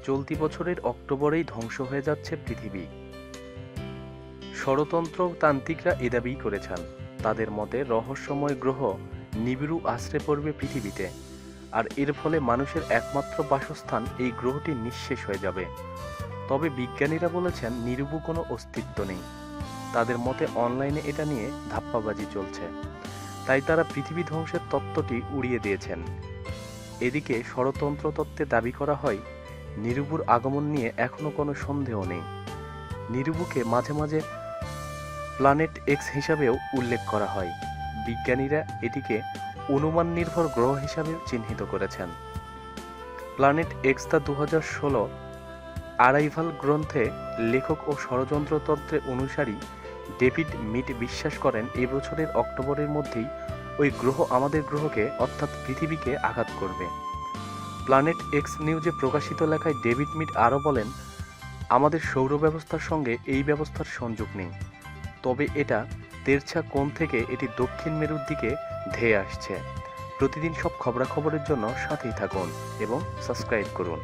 চলতি বছরের অক্টোবরেই ধ্বংস হয়ে যাচ্ছে পৃথিবী। ষড়যন্ত্রতান্ত্রিকরা এ দাবি করেছেন। তাদের মতে রহস্যময় গ্রহ নিবিড় আশ্রে পড়বে পৃথিবীতে, আর এর ফলে মানুষের একমাত্র বাসস্থান এই গ্রহটি নিঃশেষ হয়ে যাবে। তবে বিজ্ঞানীরা বলেছেন নিরুবু কোনো অস্তিত্ব নেই। তাদের মতে অনলাইনে এটা নিয়ে ধাপ্পাবাজি চলছে, তাই তারা পৃথিবী ধ্বংসের তত্ত্বটি উড়িয়ে দিয়েছেন। এদিকে ষড়যন্ত্র তত্ত্বে দাবি করা হয় নিরুবুর আগমন নিয়ে এখনো কোনো সন্দেহ নেই। নিরুবুকে মাঝে মাঝে প্ল্যানেট এক্স হিসাবেও উল্লেখ করা হয়। বিজ্ঞানীরা এটিকে অনুমান নির্ভর গ্রহ হিসাবে চিহ্নিত করেছেন। প্ল্যানেট এক্স দ্য 2016 অ্যারাইভাল গ্রন্থে লেখক ও ষড়যন্ত্রতন্ত্রের অনুসারী ডেভিড মিড বিশ্বাস করেন এই বছরের অক্টোবরের মধ্যেই ওই গ্রহ আমাদের গ্রহকে অর্থাৎ পৃথিবীকে আঘাত করবে। প্ল্যানেট এক্স নিউজে প্রকাশিত লেখায় ডেভিড মিড আরও বলেন, আমাদের সৌর ব্যবস্থার সঙ্গে এই ব্যবস্থার সংযোগ নেই, তবে এটা তেরছা কোণ থেকে এটি দক্ষিণ মেরুর দিকে ধেয়ে আসছে। প্রতিদিন সব খবরাখবরের জন্য সাথেই থাকুন এবং সাবস্ক্রাইব করুন।